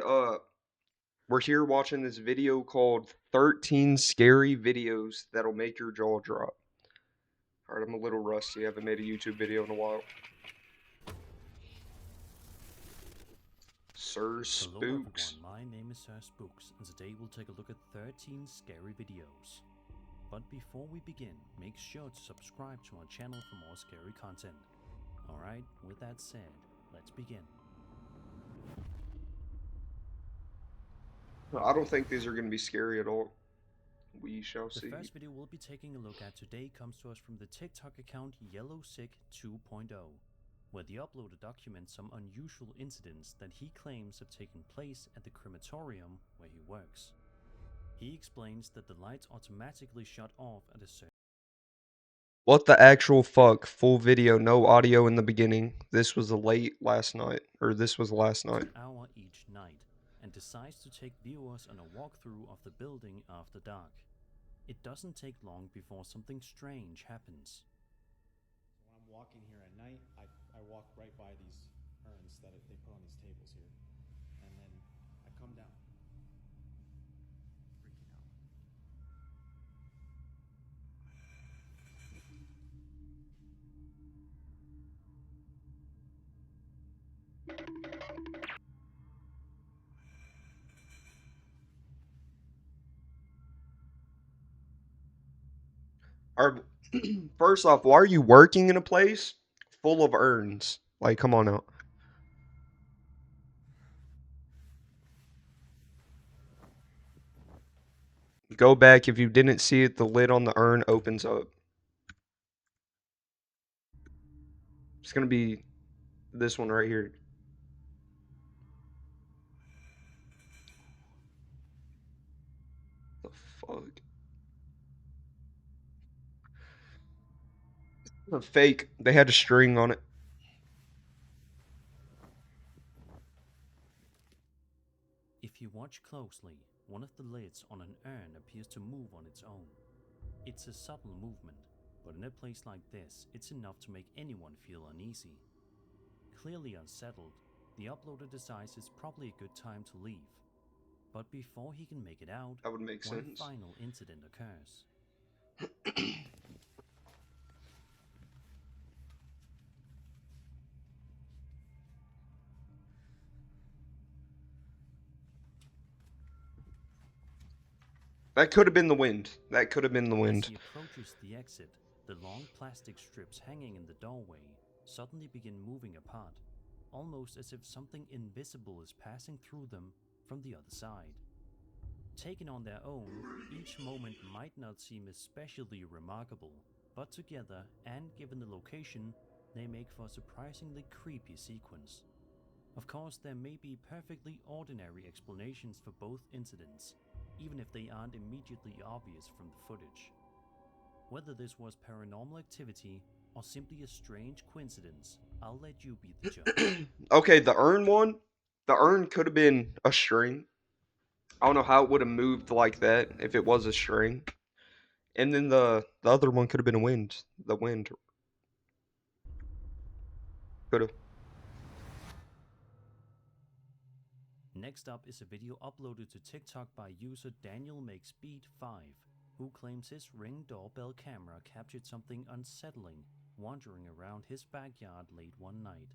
Alright, we're here watching this video called 13 Scary Videos That'll Make Your Jaw Drop. Alright, I'm a little rusty. I haven't made a YouTube video in a while. Sir Hello everyone, Spooks. my name is Sir Spooks, and today we'll take a look at 13 scary videos. But before we begin, make sure to subscribe to our channel for more scary content. Alright, with that said, let's begin. I don't think these are going to be scary at all. We shall The see. first video we'll be taking a look at today comes to us from the TikTok account YellowSick 2.0, where the uploader documents some unusual incidents that he claims have taken place at the crematorium where he works. He explains that the lights automatically shut off at a certain What the actual fuck? Full video, no audio in the beginning. This was last night. Or this was last night. hour each night, and decides to take viewers on a walkthrough of the building after dark. It doesn't take long before something strange happens. When I'm walking here at night, I walk right by these urns that they put on these tables here. And then I come down. Freaking out. Alright, first off, why are you working in a place full of urns? Like, come on out. Go back. If you didn't see it, the lid on the urn opens up. It's gonna be this one right here. The fuck? A fake. They had a string on it. If you watch closely, one of the lids on an urn appears to move on its own. It's a subtle movement, but in a place like this, it's enough to make anyone feel uneasy. Clearly unsettled, the uploader decides it's probably a good time to leave. But before he can make it out, That would make one sense. final incident occurs. That could have been the wind. That could have been the As wind. he approaches the exit, the long plastic strips hanging in the doorway suddenly begin moving apart, almost as if something invisible is passing through them from the other side. Taken on their own, each moment might not seem especially remarkable, but together, and given the location, they make for a surprisingly creepy sequence. Of course, there may be perfectly ordinary explanations for both incidents, even if they aren't immediately obvious from the footage. Whether this was paranormal activity or simply a strange coincidence, I'll let you be the judge. Okay, the urn one. The urn could have been a string. I don't know how it would have moved like that if it was a string. And then the other one could have been a wind. The wind could have. Next up is a video uploaded to TikTok by user Daniel Makes Beat 5, who claims his Ring doorbell camera captured something unsettling wandering around his backyard late one night.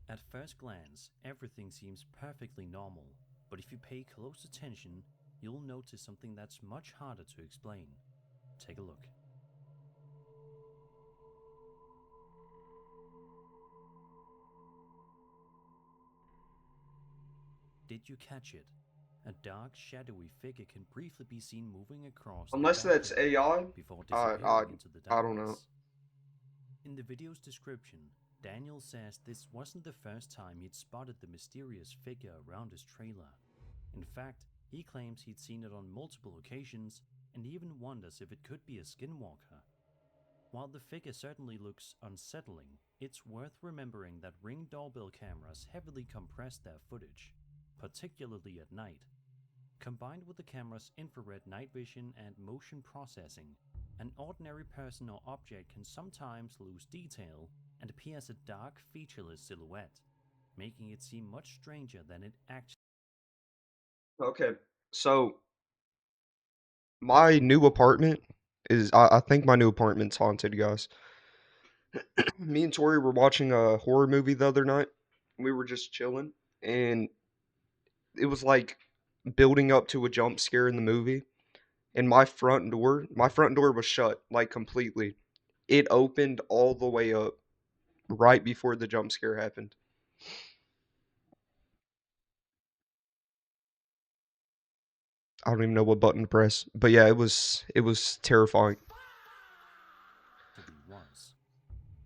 At first glance, everything seems perfectly normal, but if you pay close attention, you'll notice something that's much harder to explain. Take a look. Did you catch it? A dark, shadowy figure can briefly be seen moving across Unless the that's backyard AI. before I disappearing into the I don't know. darkness. In the video's description, Daniel says this wasn't the first time he'd spotted the mysterious figure around his trailer. In fact, he claims he'd seen it on multiple occasions and even wonders if it could be a skinwalker. While the figure certainly looks unsettling, it's worth remembering that Ring doorbell cameras heavily compress their footage, particularly at night. Combined with the camera's infrared night vision and motion processing, an ordinary person or object can sometimes lose detail and appear as a dark, featureless silhouette. making it seem much stranger than it actually. Okay, so my new apartment is, I think my new apartment's haunted, guys. Me and Tori were watching a horror movie the other night. We were just chilling, and it was like building up to a jump scare in the movie. And my front door was shut, like completely. It opened all the way up right before the jump scare happened. I don't even know what button to press, but yeah, it was terrifying. Was.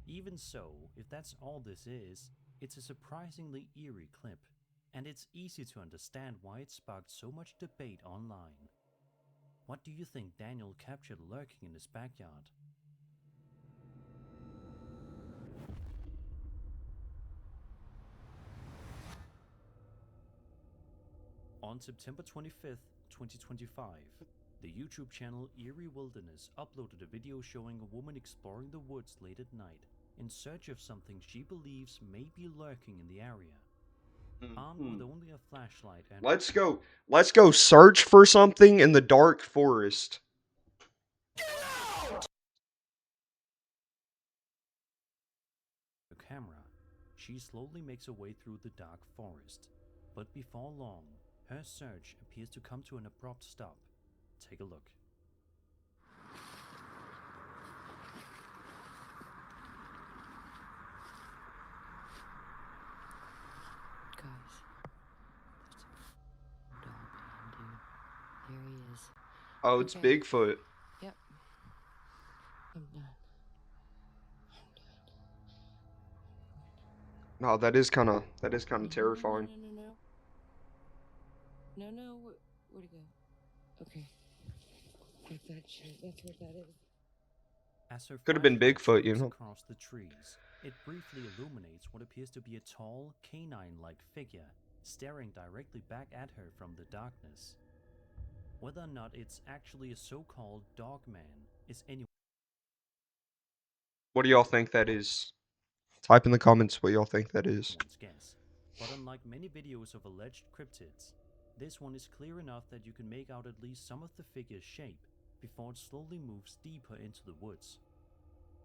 Even so, if that's all this is, it's a surprisingly eerie clip, and it's easy to understand why it sparked so much debate online. What do you think Daniel captured lurking in his backyard? On September 25th, 2025, the YouTube channel Eerie Wilderness uploaded a video showing a woman exploring the woods late at night in search of something she believes may be lurking in the area. Armed with only a flashlight and Let's go search for something in the dark forest. a camera, she slowly makes her way through the dark forest. But before long, her search appears to come to an abrupt stop. Take a look. Guys, there's a dog behind you. There he is. Oh, it's Okay. Bigfoot. Yep. I'm done. No, that is kind of terrifying. No. Where'd he go? Okay. That's that shit. That's what that is. As her Could have been flashlight Bigfoot, you sweeps know. across the trees, it briefly illuminates what appears to be a tall, canine-like figure staring directly back at her from the darkness. Whether or not it's actually a so-called dog man is anyone's What do y'all think that is? Type in the comments what y'all think that is. guess. But unlike many videos of alleged cryptids, this one is clear enough that you can make out at least some of the figure's shape before it slowly moves deeper into the woods.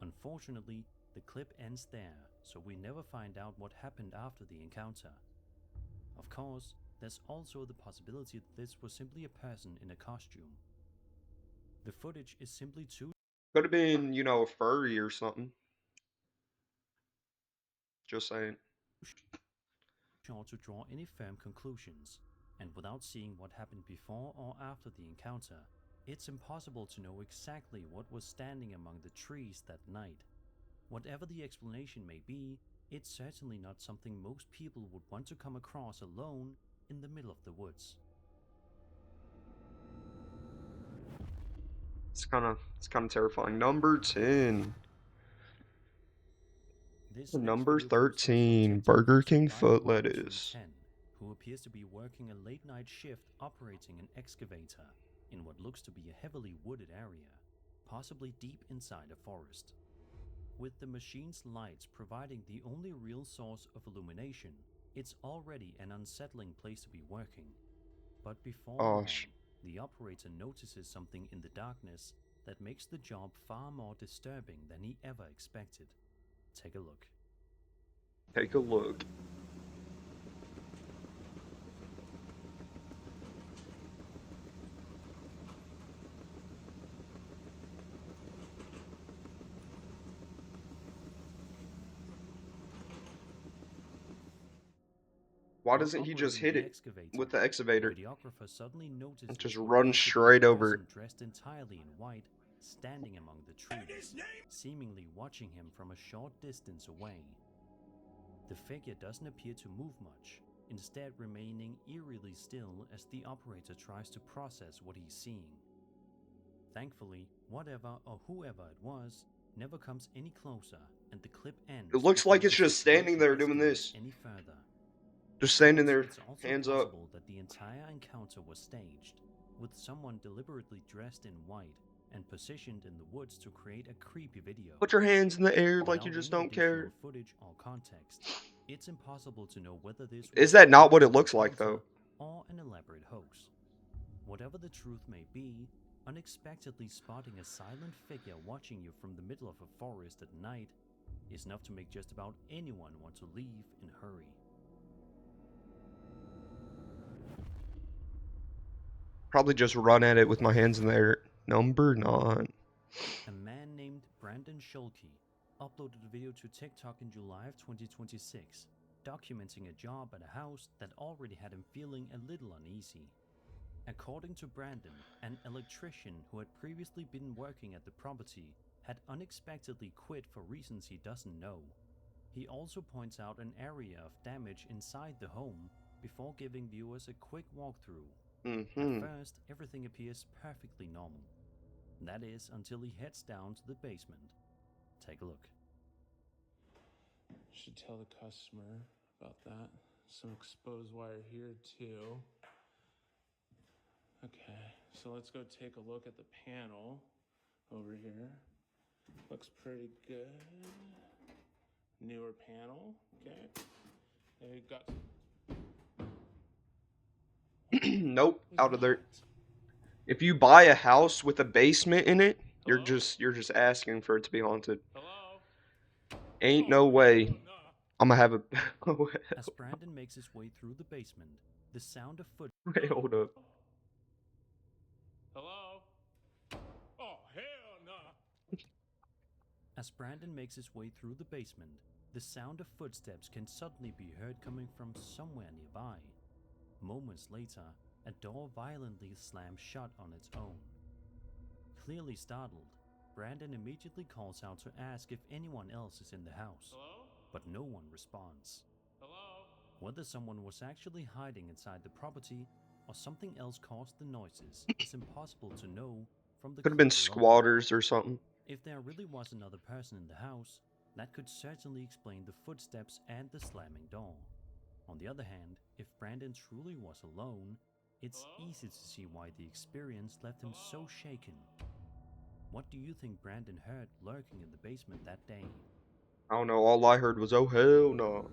Unfortunately, the clip ends there, so we never find out what happened after the encounter. Of course, there's also the possibility that this was simply a person in a costume. The footage is simply too Could have been, a furry or something. Just saying. short to draw any firm conclusions, and without seeing what happened before or after the encounter, it's impossible to know exactly what was standing among the trees that night. Whatever the explanation may be, it's certainly not something most people would want to come across alone in the middle of the woods. It's kind of terrifying. Number 10. This Number next video comes from 13, Detective Burger Chris King foot 91210, lettuce. who appears to be working a late-night shift operating an excavator in what looks to be a heavily wooded area, possibly deep inside a forest. With the machine's lights providing the only real source of illumination, it's already an unsettling place to be working. But before long, Gosh. the operator notices something in the darkness that makes the job far more disturbing than he ever expected. Take a look. Take a look. Why doesn't he just hit it with the The excavator? videographer suddenly notices Just what run appears to be a straight over it. person dressed entirely in white, standing among the trees, seemingly watching him from a short distance away. The figure doesn't appear to move much, instead remaining eerily still as the operator tries to process what he's seeing. Thankfully, whatever or whoever it was never comes any closer, and the clip ends. It looks like before it's the just standing situation there doing escalates this. any further. Just standing Of there, course, it's also hands up. possible that the entire encounter was staged, with someone deliberately dressed in white and positioned in the woods to create a creepy video. Put your hands in the air like you Without just any don't additional care. footage or context, It's impossible to know whether this Is was that a not what it genuine looks like, encounter though? or an elaborate hoax. Whatever the truth may be, unexpectedly spotting a silent figure watching you from the middle of a forest at night is enough to make just about anyone want to leave in a hurry. Probably just run at it with my hands in the air. Number 9. A man named Brandon Schulke uploaded a video to TikTok in July of 2026, documenting a job at a house that already had him feeling a little uneasy. According to Brandon, an electrician who had previously been working at the property had unexpectedly quit for reasons he doesn't know. He also points out an area of damage inside the home before giving viewers a quick walkthrough. At first, everything appears perfectly normal. That is, until he heads down to the basement. Take a look. Should tell the customer about that. Some exposed wire here too. Okay, so let's go take a look at the panel over here. Looks pretty good. Newer panel, okay. They got Nope, out of there. If you buy a house with a basement in it, you're just asking for it to be haunted. Hello? Ain't no way. I'm gonna have a. As Brandon makes his way through the basement, the sound of foot. Wait, hold up. Hello? Oh, hell no! As Brandon makes his way through the basement, the sound of footsteps can suddenly be heard coming from somewhere nearby. Moments later, a door violently slams shut on its own. Clearly startled, Brandon immediately calls out to ask if anyone else is in the house, Hello? but no one responds. Hello? Whether someone was actually hiding inside the property or something else caused the noises is impossible to know from the Could have been clip alone. squatters or something. If there really was another person in the house, that could certainly explain the footsteps and the slamming door. On the other hand, if Brandon truly was alone, it's easy to see why the experience left him so shaken. What do you think Brandon heard lurking in the basement that day? I don't know. All I heard was, "Oh hell no."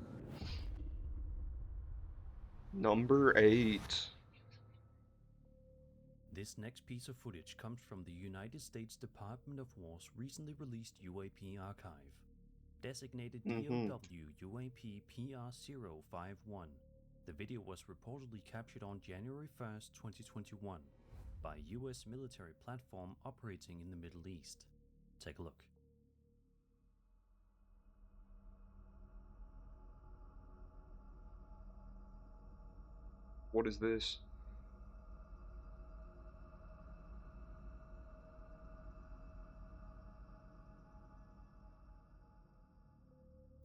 Number 8. This next piece of footage comes from the United States Department of War's recently released UAP archive. Designated DOW UAP PR051, the video was reportedly captured on January 1st, 2021, by a US military platform operating in the Middle East. Take a look. What is this?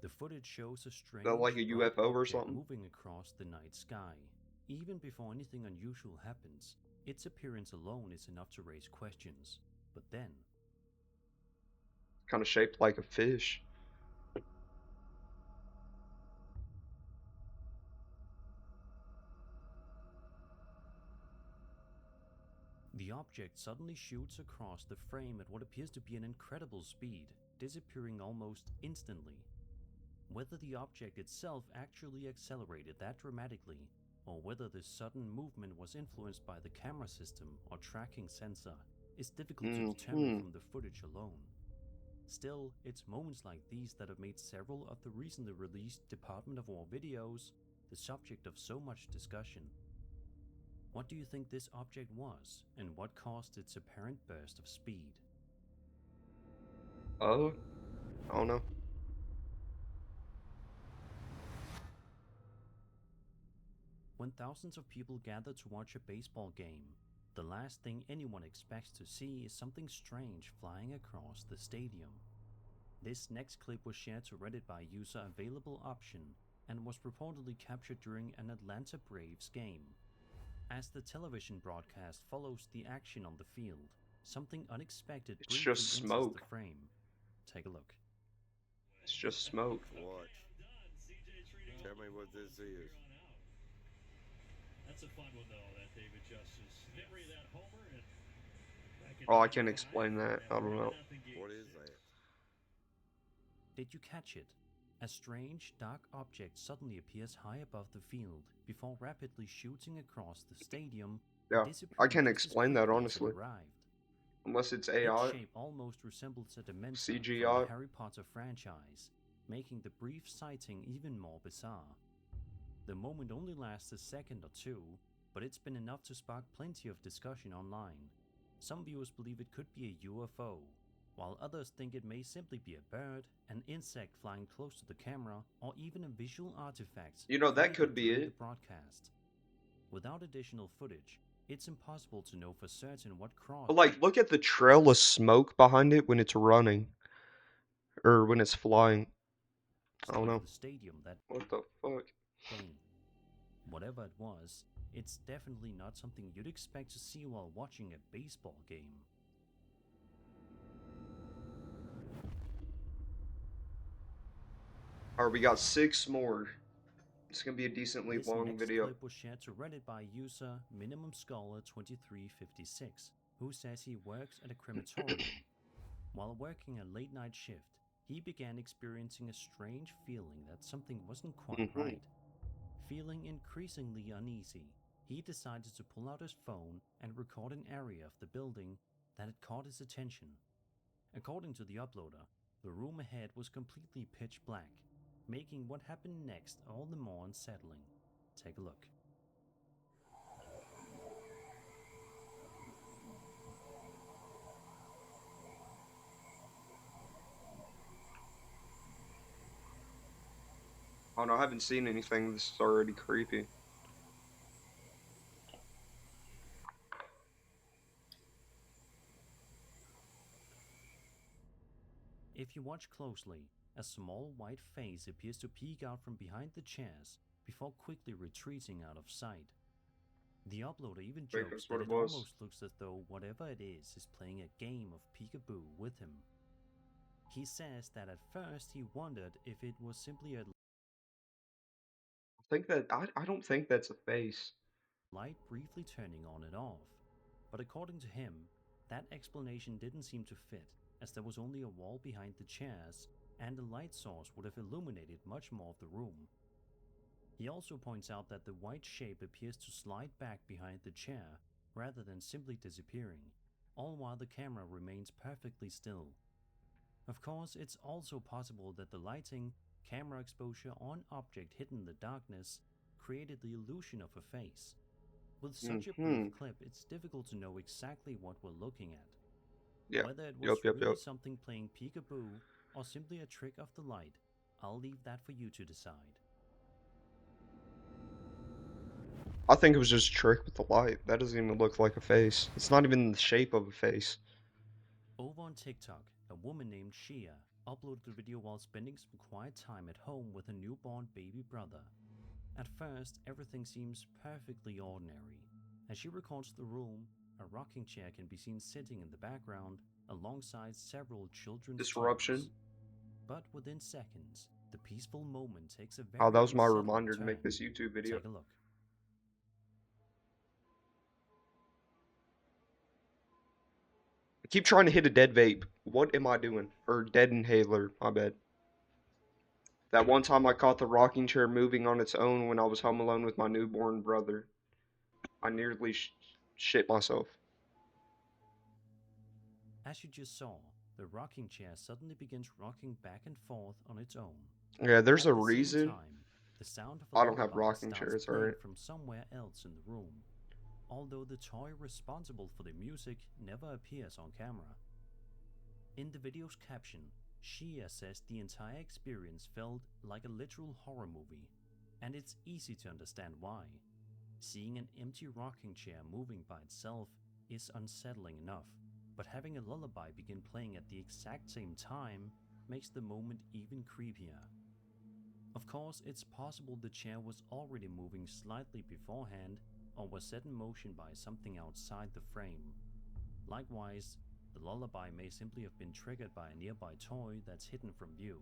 The footage shows a strange like a bright UFO or object something? moving across the night sky. Even before anything unusual happens, its appearance alone is enough to raise questions. But then, Kind of shaped like a fish. the object suddenly shoots across the frame at what appears to be an incredible speed, disappearing almost instantly. Whether the object itself actually accelerated that dramatically, or whether this sudden movement was influenced by the camera system or tracking sensor, is difficult to determine from the footage alone. Still, it's moments like these that have made several of the recently released Department of War videos the subject of so much discussion. What do you think this object was, and what caused its apparent burst of speed? I don't know. When thousands of people gather to watch a baseball game, the last thing anyone expects to see is something strange flying across the stadium. This next clip was shared to Reddit by user Available Option and was reportedly captured during an Atlanta Braves game. As the television broadcast follows the action on the field, something unexpected It's briefly just enters smoke. the frame. Take a look. It's just smoke. What? Tell me what this is. That's a fun one though, that David Justice. Memory of that homer and back in Oh, I can't explain that. I don't know. What is that? Did you catch it? A strange, dark object suddenly appears high above the field before rapidly shooting across the stadium, Yeah, I disappearing can't just as explain that, quickly as it honestly. arrived. Unless it's Its AI, shape almost resembles a Dementor from CGI. the Harry Potter franchise, making the brief sighting even more bizarre. The moment only lasts a second or two, but it's been enough to spark plenty of discussion online. Some viewers believe it could be a UFO, while others think it may simply be a bird, an insect flying close to the camera, or even a visual artifact You know, that created could be during it. the broadcast. Without additional footage, it's impossible to know for certain what crossed But like, look at the trail of smoke behind it when it's running, or when it's flying. I don't know. the stadium that What the fuck? day. Whatever it was, it's definitely not something you'd expect to see while watching a baseball game. Alright, we got 6 more. It's gonna be a decently This long next video. clip was shared to Reddit by user MinimumScholar2356, who says he works at a crematorium. While working a late-night shift, he began experiencing a strange feeling that something wasn't quite Mhm. right. Feeling increasingly uneasy, he decided to pull out his phone and record an area of the building that had caught his attention. According to the uploader, the room ahead was completely pitch black, making what happened next all the more unsettling. Take a look. Oh no, I haven't seen anything this is already creepy. If you watch closely, a small white face appears to peek out from behind the chairs before quickly retreating out of sight. The uploader even Wait, jokes that's what that it it was. almost looks as though whatever it is playing a game of peekaboo with him. He says that at first he wondered if it was simply a I don't think that's a face. light briefly turning on and off, but according to him, that explanation didn't seem to fit, as there was only a wall behind the chairs, and a light source would have illuminated much more of the room. He also points out that the white shape appears to slide back behind the chair, rather than simply disappearing, all while the camera remains perfectly still. Of course, it's also possible that the lighting, camera exposure on object hidden in the darkness created the illusion of a face. With such a brief clip, it's difficult to know exactly what we're looking at. Yeah. Whether it was Yep. really something playing peekaboo or simply a trick of the light, I'll leave that for you to decide. I think it was just a trick with the light. That doesn't even look like a face. It's not even the shape of a face. Over on TikTok, a woman named Shia uploaded the video while spending some quiet time at home with her newborn baby brother. At first, everything seems perfectly ordinary. As she records the room, a rocking chair can be seen sitting in the background alongside several children's Disruption. toys. But within seconds, the peaceful moment takes a very Oh, that was my unsettling reminder to turn. make this YouTube video. Take a look. I keep trying to hit a dead vape. What am I doing? Or dead inhaler, my bad. That one time I caught the rocking chair moving on its own when I was home alone with my newborn brother. I nearly shit myself. As you just saw, the rocking chair suddenly begins rocking back and forth on its own. Yeah, there's At a the same reason. time, the sound of I a don't have lullaby rocking starts chairs, playing alright. from somewhere else in the room, although the toy responsible for the music never appears on camera. In the video's caption, Shia says the entire experience felt like a literal horror movie, and it's easy to understand why. Seeing an empty rocking chair moving by itself is unsettling enough, but having a lullaby begin playing at the exact same time makes the moment even creepier. Of course, it's possible the chair was already moving slightly beforehand or was set in motion by something outside the frame. Likewise, the lullaby may simply have been triggered by a nearby toy that's hidden from view.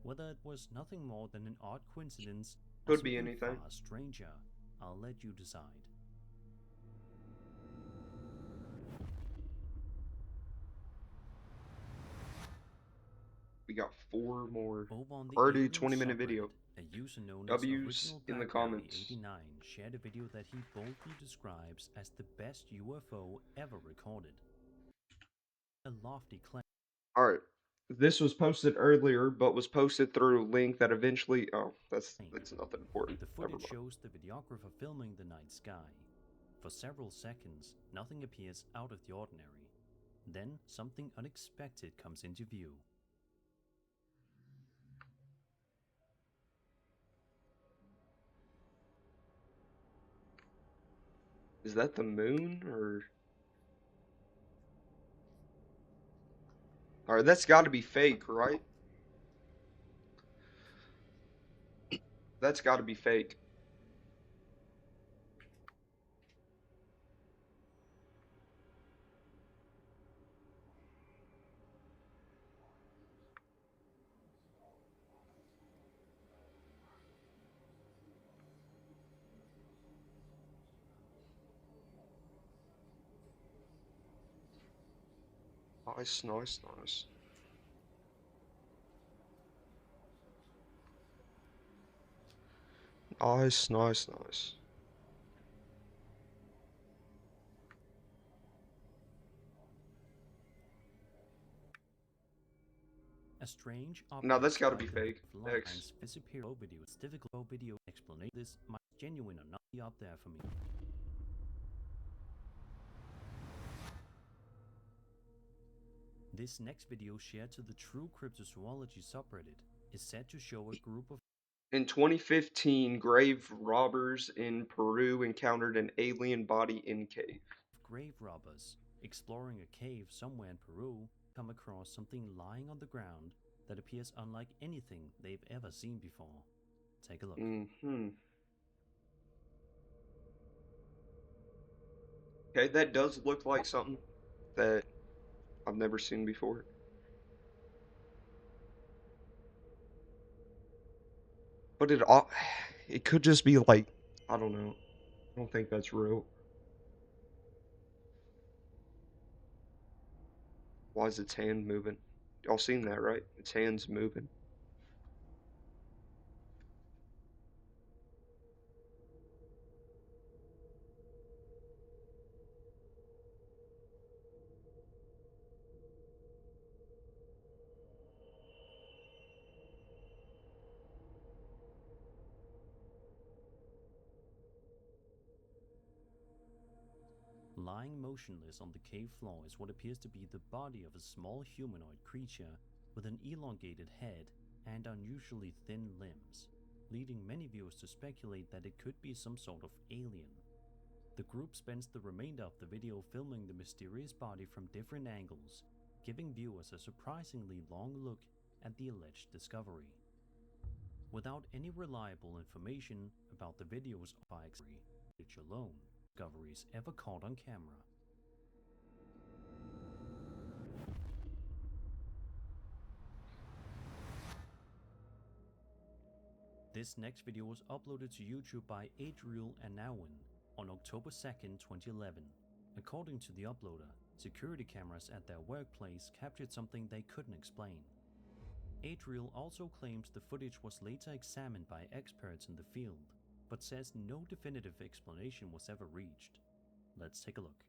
Whether it was nothing more than an odd coincidence or Could be something anything. far stranger, I'll let you decide. We got 4 more. Over on the Already Alien 20-minute video. subreddit, a user known W's as Original in the Blackberry comments. 89 shared a video that he boldly describes as the best UFO ever recorded. A lofty claim. Alright. This was posted earlier, but was posted through a link that eventually... Oh, that's nothing important. The Never footage mind. shows the videographer filming the night sky. For several seconds, nothing appears out of the ordinary. Then, something unexpected comes into view. Is that the moon, or... Alright, that's gotta be fake, right? That's gotta be fake. Nice, nice, nice. Nice, nice, nice. A strange No, that's object gotta be like the fake. lines X. disappear. Video. It's difficult video explanation. This might be genuine or not be up there for me. This next video shared to the True Cryptozoology subreddit is said to show a group of In 2015, grave robbers in Peru encountered an alien body in cave. grave robbers exploring a cave somewhere in Peru come across something lying on the ground that appears unlike anything they've ever seen before. Take a look. Okay, that does look like something that I've never seen before. But it could just be like, I don't know. I don't think that's real. Why is its hand moving? Y'all seen that, right? Its hand's moving. Lying motionless on the cave floor is what appears to be the body of a small humanoid creature with an elongated head and unusually thin limbs, leading many viewers to speculate that it could be some sort of alien. The group spends the remainder of the video filming the mysterious body from different angles, giving viewers a surprisingly long look at the alleged discovery. Without any reliable information about the video's footage alone, discoveries ever caught on camera. This next video was uploaded to YouTube by Adriel Anawin on October 2nd, 2011. According to the uploader, security cameras at their workplace captured something they couldn't explain. Adriel also claims the footage was later examined by experts in the field, but says no definitive explanation was ever reached. Let's take a look.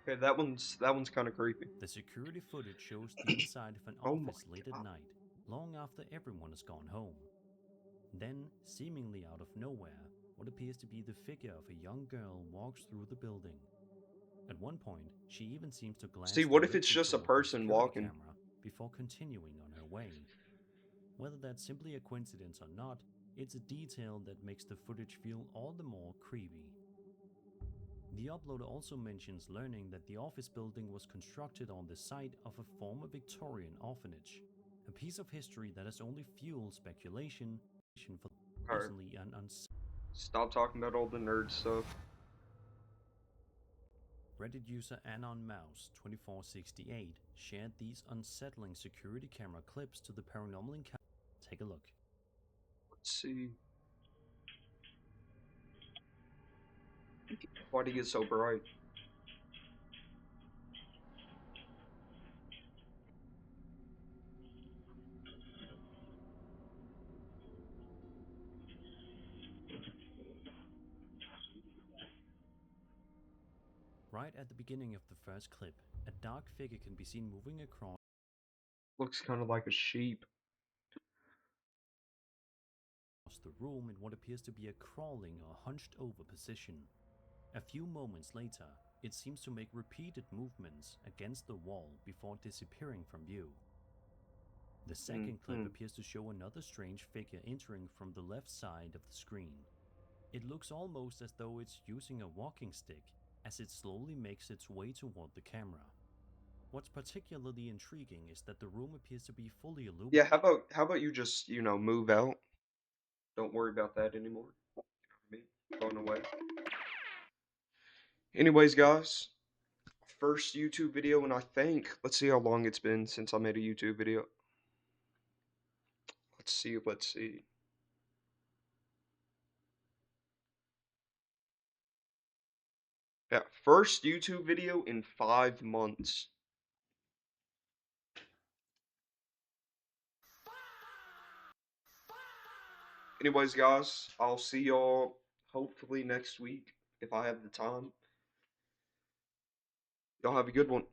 Okay, that one's kind of creepy. The security footage shows the inside of an Oh my office late at God. night, long after everyone has gone home. Then, seemingly out of nowhere, what appears to be the figure of a young girl walks through the building. At one point, she even seems to glance See, what if directly it's just a toward the person security walking? camera before continuing on her way. Whether that's simply a coincidence or not, it's a detail that makes the footage feel all the more creepy. The uploader also mentions learning that the office building was constructed on the site of a former Victorian orphanage, a piece of history that has only fueled speculation for Alright, personally an stop talking about all the nerd stuff. Reddit user AnonMouse2468 shared these unsettling security camera clips to the Paranormal Encounter. Take a look. Let's see. Why'd he get so bright? Right at the beginning of the first clip, a dark figure can be seen moving across Looks kind of like a sheep. the room in what appears to be a crawling or hunched over position. A few moments later, it seems to make repeated movements against the wall before disappearing from view. The second clip appears to show another strange figure entering from the left side of the screen. It looks almost as though it's using a walking stick as it slowly makes its way toward the camera. What's particularly intriguing is that the room appears to be fully illuminated. Yeah, how about you just, you know, move out? Don't worry about that anymore. You know what I mean? Going away. Anyways, guys, first YouTube video, and I think, let's see how long it's been since I made a YouTube video. Let's see. Yeah, first YouTube video in 5 months. Anyways, guys, I'll see y'all hopefully next week if I have the time. Y'all have a good one.